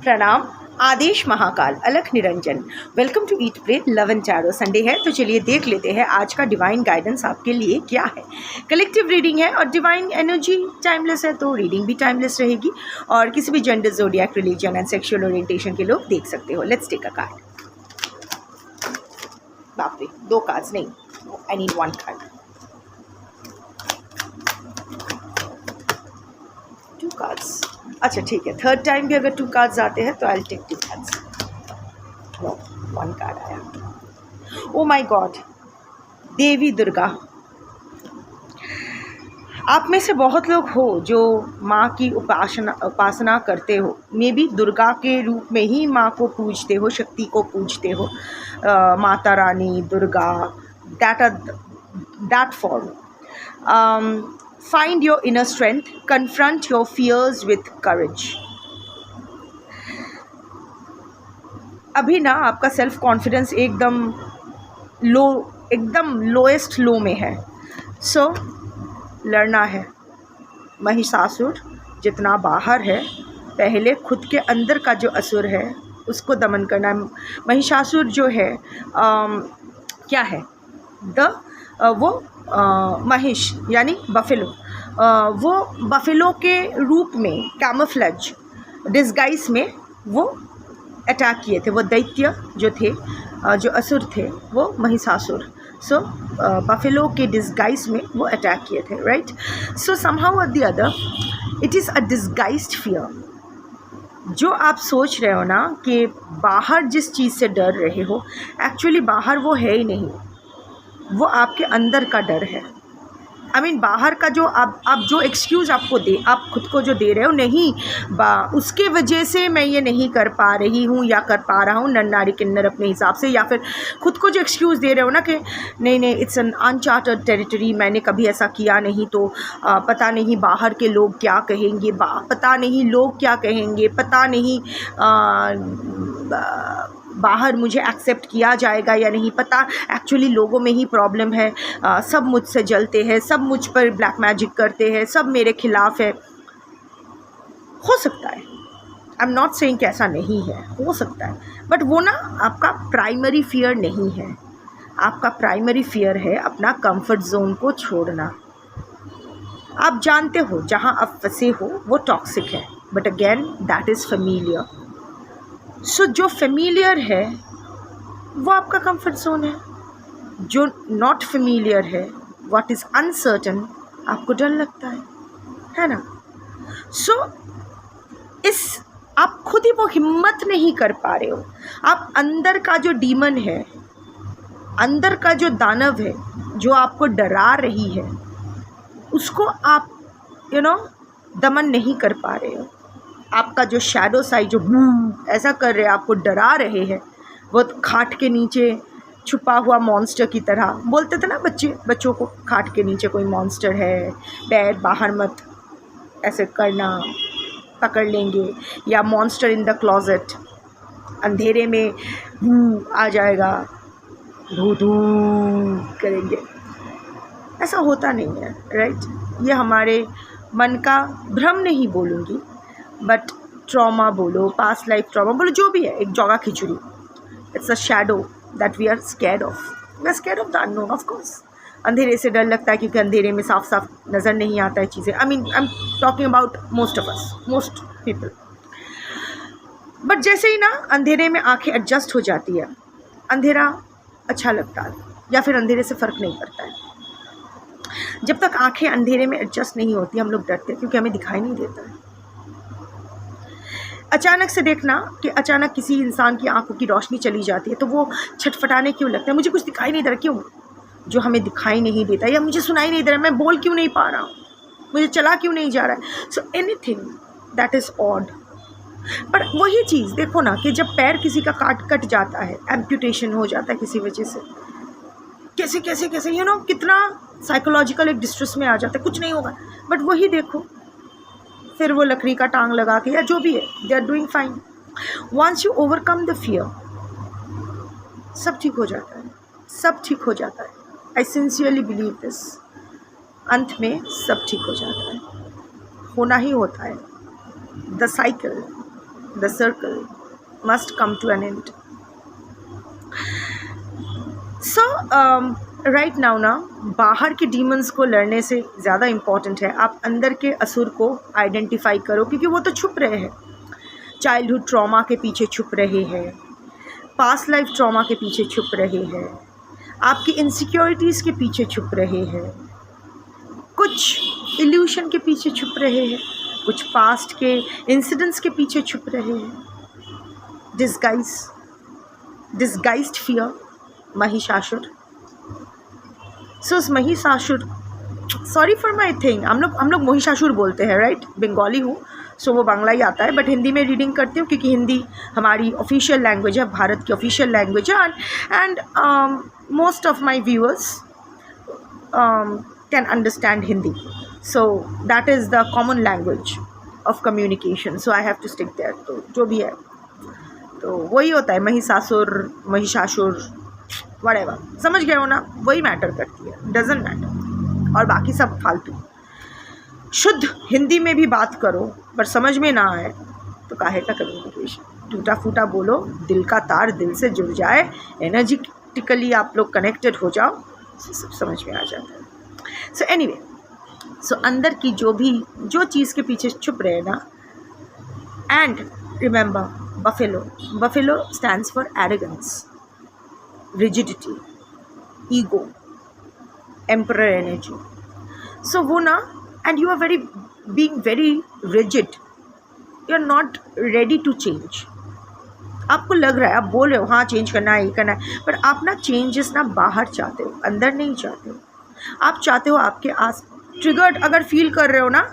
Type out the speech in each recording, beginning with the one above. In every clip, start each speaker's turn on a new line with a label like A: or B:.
A: प्रणाम। आदेश महाकाल, अलख निरंजन। Welcome to eat pray love and tarot. Sunday है तो चलिए देख लेते हैं आज का डिवाइन गाइडेंस आपके लिए क्या है। कलेक्टिव रीडिंग है और डिवाइन एनर्जी टाइमलेस है तो रीडिंग भी टाइमलेस रहेगी और किसी भी gender, zodiac, religion and sexual orientation के लोग देख सकते हो। Let's take a card. बाप रे, 2 कार्ड्स नहीं, आई नीड 1 कार्ड। 2 कार्ड्स, अच्छा ठीक है। थर्ड टाइम भी अगर 2 कार्ड्स आते हैं तो I will take 2 cards. No, 1 card आया। ओ माय गॉड, देवी दुर्गा। आप में से बहुत लोग हो जो माँ की उपासना करते हो। मे बी दुर्गा के रूप में ही माँ को पूजते हो, शक्ति को पूजते हो, माता रानी, Durga, that form. Find your inner strength, confront your fears with courage. अभी ना आपका सेल्फ कॉन्फिडेंस एकदम लोएस्ट लो में है। सो लड़ना है। महिषासुर जितना बाहर है, पहले खुद के अंदर का जो असुर है उसको दमन करना है। महिषासुर जो है क्या है? वो महिष यानी बफेलो। वो बफेलो के रूप में कैमोफ्लेज डिस्गाइज में वो अटैक किए थे। वो दैत्य जो थे, जो असुर थे, वो महिषासुर। सो बफेलो के डिस्गाइज में वो अटैक किए थे, राइट? सो समहाउ और the other it is a disguised fear. जो आप सोच रहे हो ना कि बाहर जिस चीज़ से डर रहे हो, एक्चुअली बाहर वो है ही नहीं, वो आपके अंदर का डर है। बाहर का जो आप जो एक्सक्यूज़ आप खुद को जो दे रहे हो, नहीं उसके वजह से मैं ये नहीं कर पा रही हूँ या कर पा रहा हूँ, नर नारी किन्नर अपने हिसाब से, या फिर खुद को जो एक्सक्यूज़ दे रहे हो ना कि नहीं इट्स एन अनचार्टर्ड टेरिटरी, मैंने कभी ऐसा किया नहीं तो पता नहीं बाहर के लोग क्या कहेंगे, पता नहीं लोग क्या कहेंगे, पता नहीं बाहर मुझे एक्सेप्ट किया जाएगा या नहीं पता। एक्चुअली लोगों में ही प्रॉब्लम है। सब मुझसे जलते हैं, सब मुझ पर ब्लैक मैजिक करते हैं, सब मेरे खिलाफ है। हो सकता है, आई एम नॉट सेइंग कि ऐसा नहीं है, हो सकता है, बट वो ना आपका प्राइमरी फियर नहीं है। आपका प्राइमरी फियर है अपना कंफर्ट जोन को छोड़ना। आप जानते हो जहाँ आप फंसे हो वो टॉक्सिक है, but again that is familiar. So जो फेमिलियर है वो आपका कंफर्ट जोन है। जो नॉट फेमिलियर है, व्हाट इज़ अनसर्टन, आपको डर लगता है ना? सो आप खुद ही वो हिम्मत नहीं कर पा रहे हो। आप अंदर का जो डीमन है, अंदर का जो दानव है जो आपको डरा रही है, उसको आप दमन नहीं कर पा रहे हो। आपका जो शैडो साइड जो ऐसा कर रहे हैं, आपको डरा रहे हैं, वो खाट के नीचे छुपा हुआ मॉन्स्टर की तरह। बोलते थे ना बच्चों को, खाट के नीचे कोई मॉन्स्टर है, पैर बाहर मत ऐसे करना, पकड़ लेंगे, या मॉन्स्टर इन द क्लोजेट, अंधेरे में आ जाएगा, धू धू करेंगे। ऐसा होता नहीं है, राइट? ये हमारे मन का भ्रम नहीं बोलूँगी, बट ट्रॉमा बोलो, पास्ट लाइफ ट्रॉमा बोलो, जो भी है, एक जोगा खिचड़ी। It's a shadow that we are scared of. We are scared of the unknown, of course. अंधेरे से डर लगता है क्योंकि अंधेरे में साफ साफ नज़र नहीं आता है चीज़ें। I am talking about most of us, most people. But जैसे ही ना अंधेरे में आंखें एडजस्ट हो जाती है, अंधेरा अच्छा लगता है, या फिर अंधेरे से फ़र्क नहीं पड़ता है। जब तक आंखें अंधेरे में एडजस्ट नहीं होती, हम लोग डरते हैं क्योंकि हमें दिखाई नहीं देता है। अचानक से देखना कि अचानक किसी इंसान की आंखों की रोशनी चली जाती है तो वो छटफटाने क्यों लगता है? मुझे कुछ दिखाई नहीं दे रहा। क्यों? जो हमें दिखाई नहीं देता, या मुझे सुनाई नहीं दे रहा, मैं बोल क्यों नहीं पा रहा हूँ, मुझे चला क्यों नहीं जा रहा है। So anything that is odd. पर वही चीज़ देखो ना कि जब पैर किसी का कट जाता है, एम्प्यूटेशन हो जाता है किसी वजह से, कैसे कैसे कैसे कितना साइकोलॉजिकल एक डिस्ट्रेस में आ जाता है, कुछ नहीं होगा। बट वही देखो, फिर वो लकड़ी का टांग लगा के या जो भी है, they are doing fine. Once you overcome the fear, सब ठीक हो जाता है, सब ठीक हो जाता है। I sincerely believe this. अंत में सब ठीक हो जाता है, होना ही होता है। The cycle the circle must come to an end. So right now ना, बाहर के डीमंस को लड़ने से ज़्यादा इम्पॉर्टेंट है आप अंदर के असुर को आइडेंटिफाई करो, क्योंकि वो तो छुप रहे हैं, चाइल्डहुड ट्रॉमा के पीछे छुप रहे हैं, पास्ट लाइफ ट्रॉमा के पीछे छुप रहे हैं, आपकी इनसिक्योरिटीज़ के पीछे छुप रहे हैं, कुछ इल्यूशन के पीछे छुप रहे हैं, कुछ पास्ट के इंसिडेंट्स के पीछे छुप रहे हैं. Disguised fear, Mahishasur. सो उस Mahishasur, sorry for my thing, हम लोग महिषासुर बोलते हैं, राइट? बंगाली हूँ, सो वो बांग्ला ही आता है, बट हिंदी में रीडिंग करती हूँ क्योंकि हिंदी हमारी ऑफिशियल लैंग्वेज है, भारत की ऑफिशियल लैंग्वेज है. And most of my viewers can understand Hindi, so that is the common language of communication, so I have to stick there. तो जो भी है तो वही होता है, महिषासुर व्हाटएवर, समझ गए हो ना? वही मैटर करती है, डजंट मैटर, और बाकी सब फालतू. शुद्ध हिंदी में भी बात करो, पर समझ में ना आए तो काहे का कम्युनिकेशन. टूटा फूटा बोलो, दिल का तार दिल से जुड़ जाए, एनर्जेटिकली आप लोग कनेक्टेड हो जाओ, सब समझ में आ जाता है. सो एनीवे, सो अंदर की जो चीज़ के पीछे छुप रहे ना, and remember buffalo stands for arrogance, rigidity, ego, emperor energy. So वो ना, and you are being very rigid, you are not ready to change. आपको लग रहा है, आप बोल रहे हो हाँ चेंज करना है, ये करना है, पर आप ना चेंजेस ना बाहर चाहते हो, अंदर नहीं चाहते हो. आप चाहते हो आपके आस, ट्रिगर्ड अगर फील कर रहे हो ना,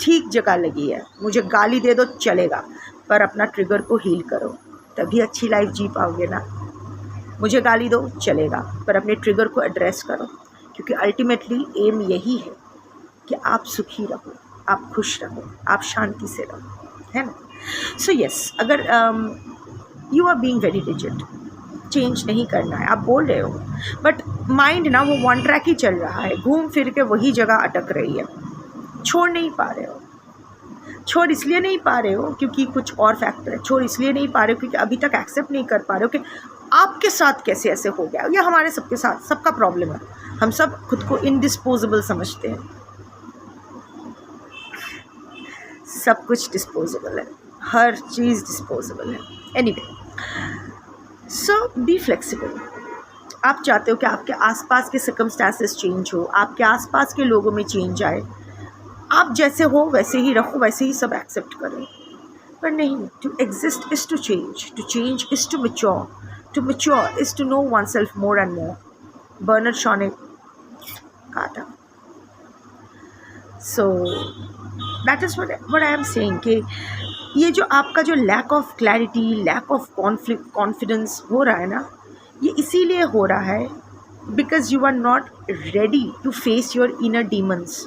A: ठीक जगह लगी है, मुझे गाली दे दो चलेगा, पर अपना ट्रिगर को हील करो, तभी अच्छी लाइफ जी पाओगे ना. मुझे गाली दो चलेगा, पर अपने ट्रिगर को एड्रेस करो, क्योंकि अल्टीमेटली एम यही है कि आप सुखी रहो, आप खुश रहो, आप शांति से रहो, है ना? सो यस, अगर you are being very rigid, change नहीं करना है, आप बोल रहे हो, बट माइंड ना वो वन ट्रैक ही चल रहा है, घूम फिर के वही जगह अटक रही है, छोड़ नहीं पा रहे हो. छोड़ इसलिए नहीं पा रहे हो क्योंकि कुछ और फैक्टर है, छोड़ इसलिए नहीं पा रहे हो क्योंकि अभी तक एक्सेप्ट नहीं कर पा रहे हो कि आपके साथ कैसे ऐसे हो गया. या हमारे सबके साथ, सबका प्रॉब्लम है, हम सब खुद को इनडिस्पोजेबल समझते हैं. सब कुछ डिस्पोजेबल है, हर चीज़ डिस्पोजेबल है. Anyway, so be flexible. आप चाहते हो कि आपके आसपास के सर्कमस्टांसेस चेंज हो, आपके आसपास के लोगों में चेंज आए, आप जैसे हो वैसे ही रहो, वैसे ही सब एक्सेप्ट करो, पर नहीं. To exist is to change is to mature, to mature is to know oneself more and more. Bernard Shaw ने कहा था. So that is what I am saying कि ये जो आपका जो lack of clarity, lack of confidence हो रहा है ना, ये इसीलिए हो रहा है because you are not ready to face your inner demons.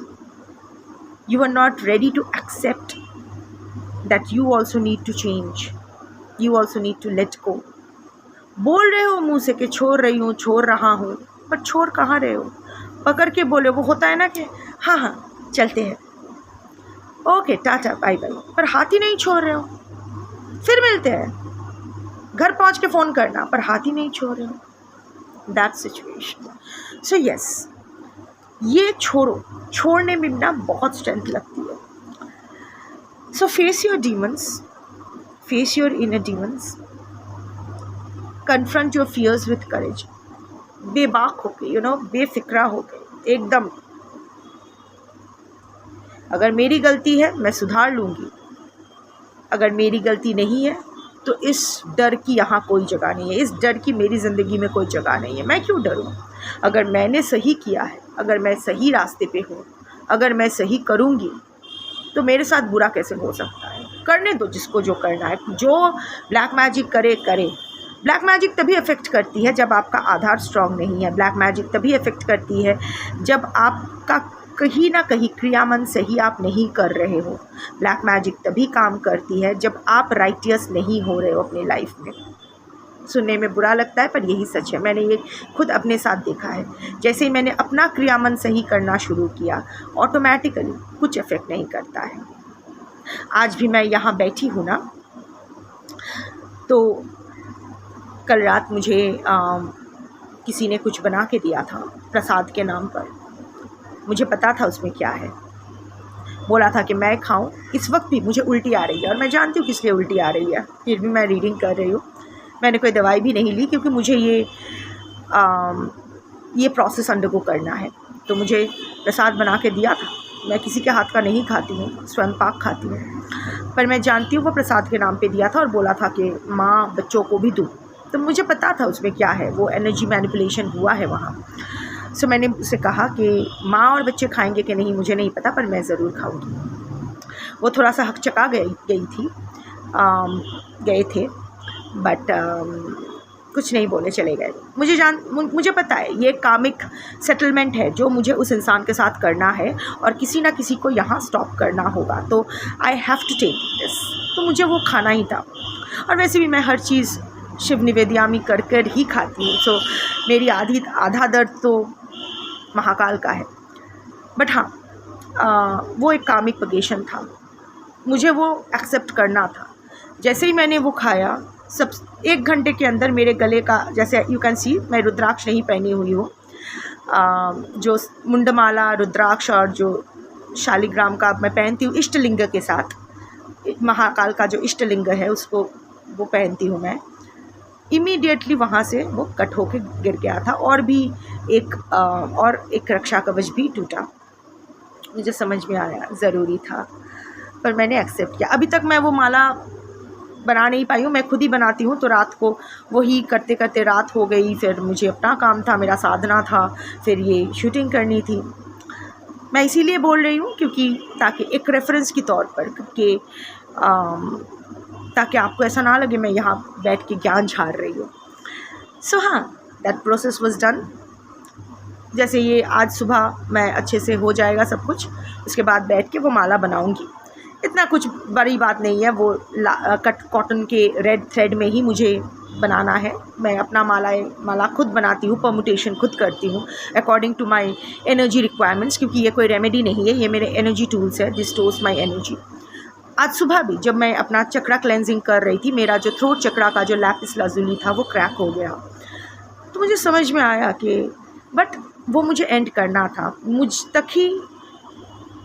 A: You are not ready to accept that you also need to change. You also need to let go. बोल रहे हो मुंह से कि छोड़ रही हूँ, छोड़ रहा हूँ, पर छोड़ कहाँ रहे हो? पकड़ के बोले, वो होता है ना कि हाँ हाँ चलते हैं, ओके टाटा बाय बाय, पर हाथ ही नहीं छोड़ रहे हो. फिर मिलते हैं, घर पहुँच के फ़ोन करना, पर हाथ ही नहीं छोड़ रहे हो. That situation. सो यस, ये छोड़ने में ना बहुत स्ट्रेंथ लगती है. So face your demons, face your inner demons, confront your fears with courage. बेबाक होके, बेफिक्रा होके एकदम. अगर मेरी गलती है मैं सुधार लूँगी, अगर मेरी गलती नहीं है तो इस डर की यहाँ कोई जगह नहीं है, इस डर की मेरी ज़िंदगी में कोई जगह नहीं है. मैं क्यों डरूँ? अगर मैंने सही किया है, अगर मैं सही रास्ते पे हूँ, अगर मैं सही करूँगी, तो मेरे साथ बुरा कैसे हो सकता है? करने दो जिसको जो करना है. जो ब्लैक मैजिक करे. ब्लैक मैजिक तभी इफ़ेक्ट करती है जब आपका आधार स्ट्रॉन्ग नहीं है. ब्लैक मैजिक तभी इफ़ेक्ट करती है जब आपका कहीं ना कहीं क्रियामन सही आप नहीं कर रहे हो. ब्लैक मैजिक तभी काम करती है जब आप राइटियस नहीं हो रहे हो अपनी लाइफ में. सुनने में बुरा लगता है पर यही सच है. मैंने ये खुद अपने साथ देखा है. जैसे ही मैंने अपना क्रियामन सही करना शुरू किया, ऑटोमेटिकली कुछ इफ़ेक्ट नहीं करता है. आज भी मैं यहाँ बैठी हूँ ना, तो कल रात मुझे किसी ने कुछ बना के दिया था प्रसाद के नाम पर। मुझे पता था उसमें क्या है। बोला था कि मैं खाऊं। इस वक्त भी मुझे उल्टी आ रही है और मैं जानती हूँ किस लिए उल्टी आ रही है, फिर भी मैं रीडिंग कर रही हूँ। मैंने कोई दवाई भी नहीं ली क्योंकि मुझे ये प्रोसेस अंडरगो करना है। तो मुझे प्रसाद बना के दिया था। मैं किसी के हाथ का नहीं खाती हूँ, स्वयं पाक खाती हूँ, पर मैं जानती हूँ वो प्रसाद के नाम पे दिया था और बोला था कि माँ बच्चों को भी दूँ। तो मुझे पता था उसमें क्या है, वो एनर्जी मैनिपुलेशन हुआ है वहाँ। सो मैंने उससे कहा कि माँ और बच्चे खाएंगे कि नहीं मुझे नहीं पता, पर मैं ज़रूर खाऊंगी। वो थोड़ा सा हकचका गए थे, बट कुछ नहीं बोले, चले गए। मुझे पता है ये कामिक सेटलमेंट है जो मुझे उस इंसान के साथ करना है और किसी ना किसी को यहाँ स्टॉप करना होगा। तो I have to take this. तो मुझे वो खाना ही था। और वैसे भी मैं हर चीज़ शिव निवेदयामी कर ही खाती हूँ। सो मेरी आधा दर्द तो महाकाल का है। बट हाँ, वो एक कामिक पगेशन था, मुझे वो एक्सेप्ट करना था। जैसे ही मैंने वो खाया, सब 1 घंटे के अंदर मेरे गले का, जैसे यू कैन सी मैं रुद्राक्ष नहीं पहनी हुई हूँ, जो मुंडमाला रुद्राक्ष और जो शालिग्राम का मैं पहनती हूँ इष्टलिंग के साथ, महाकाल का जो इष्टलिंग है उसको वो पहनती हूँ मैं। इमीडिएटली वहाँ से वो कट होके गिर गया था और भी एक रक्षा कवच भी टूटा। मुझे समझ में आया ज़रूरी था, पर मैंने एक्सेप्ट किया। अभी तक मैं वो माला बना नहीं पाई हूँ। मैं खुद ही बनाती हूँ, तो रात को वही करते करते रात हो गई। फिर मुझे अपना काम था, मेरा साधना था, फिर ये शूटिंग करनी थी। मैं इसीलिए बोल रही हूँ क्योंकि ताकि एक रेफरेंस के तौर पर कि ताकि आपको ऐसा ना लगे मैं यहाँ बैठ के ज्ञान झाड़ रही हूँ। सो हाँ, दैट प्रोसेस वाज डन। जैसे ये आज सुबह मैं अच्छे से हो जाएगा सब कुछ, उसके बाद बैठ के वो माला बनाऊँगी। इतना कुछ बड़ी बात नहीं है, वो कट कॉटन के रेड थ्रेड में ही मुझे बनाना है। मैं अपना माला खुद बनाती हूँ, परमुटेशन खुद करती हूँ according to my energy requirements, क्योंकि ये कोई रेमेडी नहीं है, ये मेरे एनर्जी टूल्स है, दिस स्टोर्स माय एनर्जी। आज सुबह भी जब मैं अपना चक्रा क्लेंजिंग कर रही थी, मेरा जो थ्रोट चक्रा का जो लैपिस लाजुली था वो क्रैक हो गया। तो मुझे समझ में आया कि बट वो मुझे एंड करना था, मुझ तक ही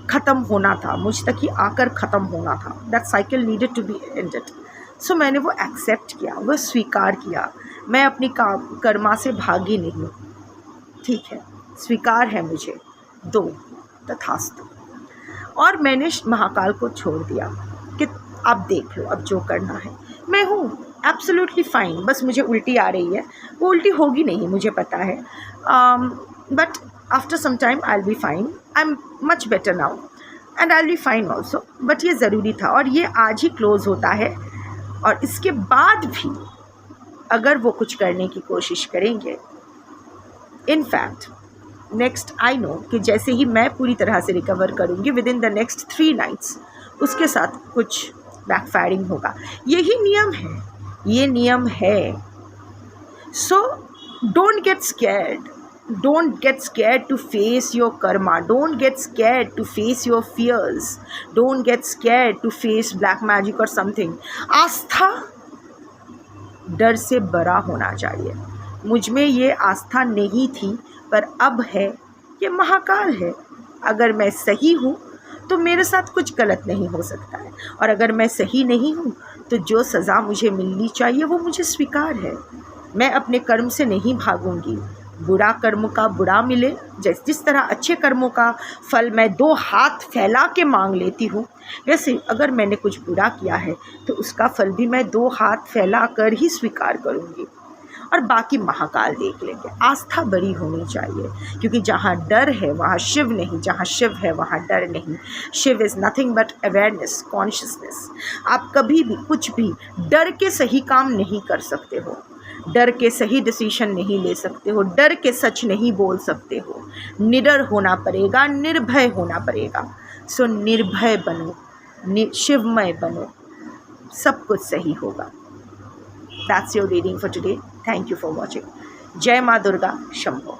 A: ख़त्म होना था, मुझ तक ही आकर ख़त्म होना था। That cycle needed to be ended. So मैंने वो एक्सेप्ट किया, वो स्वीकार किया। मैं अपनी कर्मा से भागी नहीं। ठीक है, स्वीकार है मुझे, दो तथास्तु। और मैंने महाकाल को छोड़ दिया कि आप देख लो, अब जो करना है। मैं हूँ एब्सोल्युटली फाइन, बस मुझे उल्टी आ रही है, वो उल्टी होगी नहीं मुझे पता है, but after some time I will be fine. I am much better now and I will be fine also. But ये ज़रूरी था और ये आज ही क्लोज़ होता है। और इसके बाद भी अगर वो कुछ करने की कोशिश करेंगे, इनफैक्ट नेक्स्ट आई नो कि जैसे ही मैं पूरी तरह से रिकवर करूँगी within the next 3 nights, उसके साथ कुछ बैकफायरिंग होगा। यही नियम है, ये नियम है। So don't get scared, don't get scared to face your karma, don't get scared to face your fears, don't get scared to face black magic or something. आस्था डर से बड़ा होना चाहिए। मुझ में ये आस्था नहीं थी, पर अब है। ये महाकाल है, अगर मैं सही हूँ तो मेरे साथ कुछ गलत नहीं हो सकता है, और अगर मैं सही नहीं हूँ तो जो सज़ा मुझे मिलनी चाहिए वो मुझे स्वीकार है। मैं अपने कर्म से नहीं भागूंगी। बुरा कर्म का बुरा मिले, जिस तरह अच्छे कर्मों का फल मैं 2 हाथ फैला के मांग लेती हूँ, वैसे अगर मैंने कुछ बुरा किया है तो उसका फल भी मैं 2 हाथ फैला कर ही स्वीकार करूँगी, और बाकी महाकाल देख लेंगे। आस्था बड़ी होनी चाहिए, क्योंकि जहाँ डर है वहाँ शिव नहीं, जहाँ शिव है वहाँ डर नहीं। Shiv is nothing but awareness, consciousness. आप कभी भी कुछ भी डर के सही काम नहीं कर सकते हो, डर के सही डिसीजन नहीं ले सकते हो, डर के सच नहीं बोल सकते हो। निडर होना पड़ेगा, निर्भय होना पड़ेगा। सो निर्भय बनो, शिवमय बनो, सब कुछ सही होगा। That's your reading for today. Thank you for watching. जय माँ दुर्गा, शंभो।